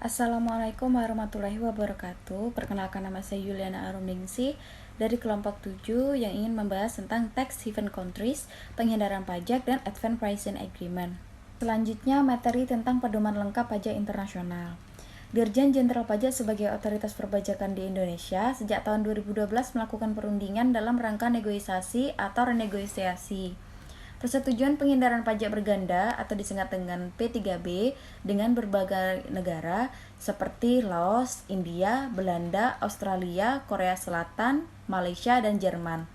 Assalamualaikum warahmatullahi wabarakatuh. Perkenalkan, nama saya Yuliana Arumningsih dari kelompok 7 yang ingin membahas tentang tax haven countries, penghindaran pajak, dan advance pricing agreement. Selanjutnya, materi tentang pedoman lengkap pajak internasional. Dirjen Jenderal Pajak sebagai otoritas perpajakan di Indonesia sejak tahun 2012 melakukan perundingan dalam rangka negosiasi atau renegosiasi persetujuan penghindaran pajak berganda atau disingkat dengan P3B dengan berbagai negara seperti Laos, India, Belanda, Australia, Korea Selatan, Malaysia, dan Jerman.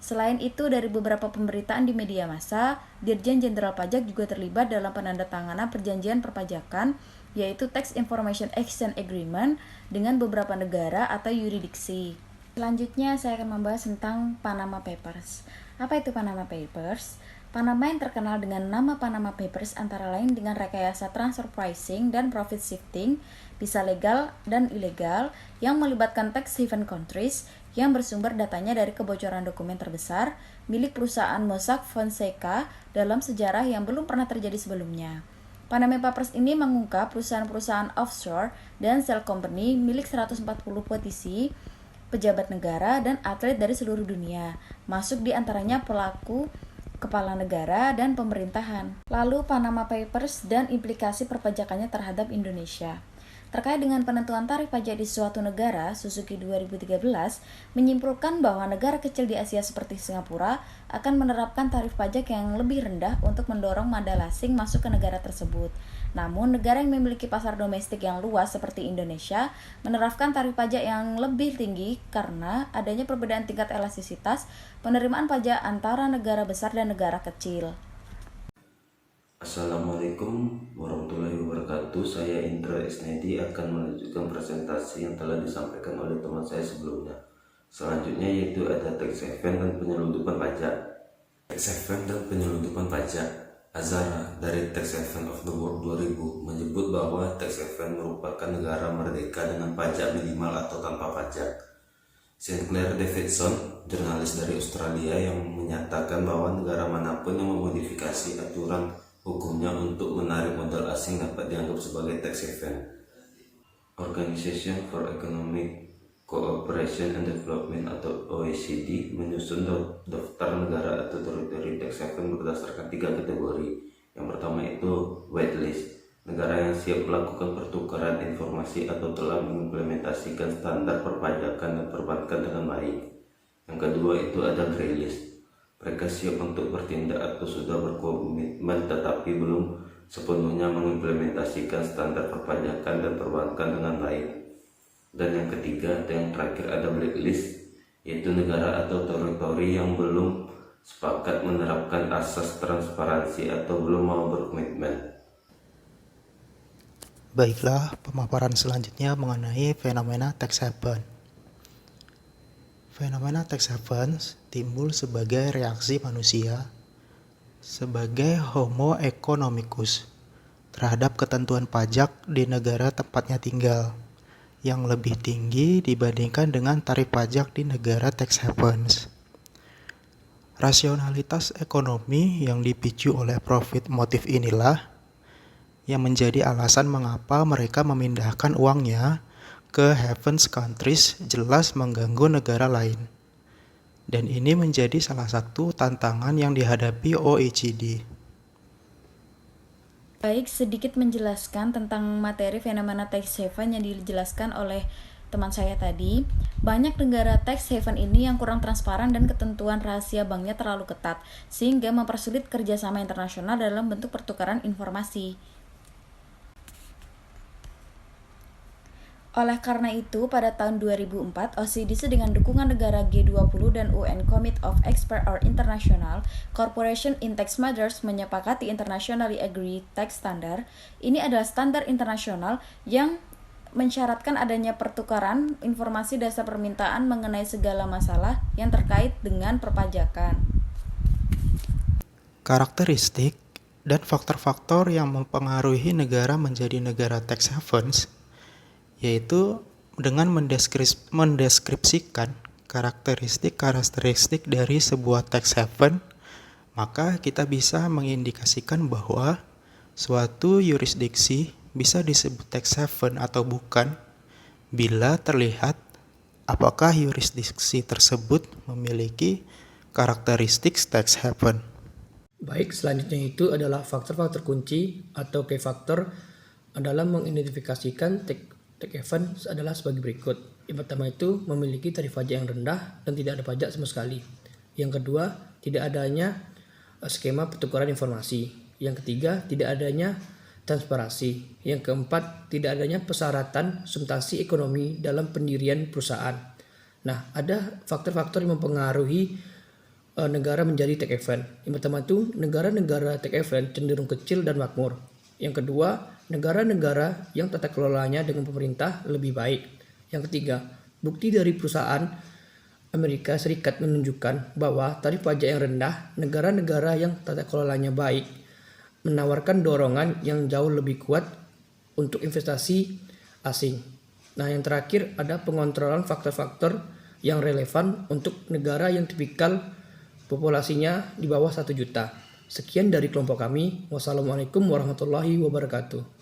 Selain itu, dari beberapa pemberitaan di media massa, Dirjen Jenderal Pajak juga terlibat dalam penandatanganan perjanjian perpajakan, yaitu Tax Information Exchange Agreement dengan beberapa negara atau yurisdiksi. Selanjutnya, saya akan membahas tentang Panama Papers. Apa itu Panama Papers? Panama yang terkenal dengan nama Panama Papers antara lain dengan rekayasa transfer pricing dan profit shifting, bisa legal dan ilegal, yang melibatkan tax haven countries yang bersumber datanya dari kebocoran dokumen terbesar milik perusahaan Mossack Fonseca dalam sejarah yang belum pernah terjadi sebelumnya. Panama Papers ini mengungkap perusahaan-perusahaan offshore dan shell company milik 140 petisi, pejabat negara, dan atlet dari seluruh dunia, masuk di antaranya pelaku kepala negara dan pemerintahan. Lalu Panama Papers dan implikasi perpajakannya terhadap Indonesia. Terkait dengan penentuan tarif pajak di suatu negara, Suzuki 2013 menyimpulkan bahwa negara kecil di Asia seperti Singapura akan menerapkan tarif pajak yang lebih rendah untuk mendorong modal asing masuk ke negara tersebut. Namun, negara yang memiliki pasar domestik yang luas seperti Indonesia menerapkan tarif pajak yang lebih tinggi karena adanya perbedaan tingkat elastisitas penerimaan pajak antara negara besar dan negara kecil. Assalamualaikum warahmatullahi wabarakatuh. Saya Indra Isnedi akan melanjutkan presentasi yang telah disampaikan oleh teman saya sebelumnya. Selanjutnya yaitu ada tax haven dan penyelundupan pajak. Tax haven dan penyelundupan pajak. Azara dari Tax Haven of the World 2000 menyebut bahwa tax haven merupakan negara merdeka dengan pajak minimal atau tanpa pajak. Sinclair Davidson, jurnalis dari Australia, yang menyatakan bahwa negara manapun yang memodifikasi aturan hukumnya untuk menarik modal asing dapat dianggap sebagai tax haven. Organization for Economic Cooperation and Development atau OECD menyusun daftar negara atau teritori tax haven berdasarkan 3 kategori. Yang pertama itu whitelist, negara yang siap melakukan pertukaran informasi atau telah mengimplementasikan standar perpajakan dan perbankan dengan baik. Yang kedua itu ada graylist, mereka siap untuk bertindak atau sudah berkomitmen tetapi belum sepenuhnya mengimplementasikan standar perpajakan dan perbankan dengan baik. Dan yang ketiga atau yang terakhir ada blacklist, yaitu negara atau teritori yang belum sepakat menerapkan asas transparansi atau belum mau berkomitmen. Baiklah, pemaparan selanjutnya mengenai fenomena tax haven. Fenomena tax haven timbul sebagai reaksi manusia sebagai homo economicus terhadap ketentuan pajak di negara tempatnya tinggal yang lebih tinggi dibandingkan dengan tarif pajak di negara tax havens. Rasionalitas ekonomi yang dipicu oleh profit motif inilah yang menjadi alasan mengapa mereka memindahkan uangnya ke havens countries jelas mengganggu negara lain. Dan ini menjadi salah satu tantangan yang dihadapi OECD. Baik, sedikit menjelaskan tentang materi fenomena tax haven yang dijelaskan oleh teman saya tadi. Banyak negara tax haven ini yang kurang transparan dan ketentuan rahasia banknya terlalu ketat, sehingga mempersulit kerjasama internasional dalam bentuk pertukaran informasi. Oleh karena itu, pada tahun 2004, OECD dengan dukungan negara G20 dan UN Committee of Experts or International Corporation in Tax Matters menyepakati Internationally Agreed Tax Standard. Ini adalah standar internasional yang mensyaratkan adanya pertukaran informasi dasar permintaan mengenai segala masalah yang terkait dengan perpajakan. Karakteristik dan faktor-faktor yang mempengaruhi negara menjadi negara tax havens yaitu dengan mendeskripsikan karakteristik dari sebuah tax haven, maka kita bisa mengindikasikan bahwa suatu yurisdiksi bisa disebut tax haven atau bukan bila terlihat apakah yurisdiksi tersebut memiliki karakteristik tax haven. Baik, selanjutnya itu adalah faktor-faktor kunci atau key factor dalam mengidentifikasikan tax haven adalah sebagai berikut. Yang pertama itu memiliki tarif pajak yang rendah dan tidak ada pajak sama sekali. Yang kedua, tidak adanya skema pertukaran informasi. Yang ketiga, tidak adanya transparansi. Yang keempat, tidak adanya persyaratan substansi ekonomi dalam pendirian perusahaan. Nah, ada faktor-faktor yang mempengaruhi negara menjadi tax haven. Yang pertama itu, negara-negara tax haven cenderung kecil dan makmur. Yang kedua, negara-negara yang tata kelolanya dengan pemerintah lebih baik. Yang ketiga, bukti dari perusahaan Amerika Serikat menunjukkan bahwa tarif pajak yang rendah, negara-negara yang tata kelolanya baik menawarkan dorongan yang jauh lebih kuat untuk investasi asing. Nah, yang terakhir ada pengontrolan faktor-faktor yang relevan untuk negara yang tipikal populasinya di bawah 1 juta. Sekian dari kelompok kami. Wassalamualaikum warahmatullahi wabarakatuh.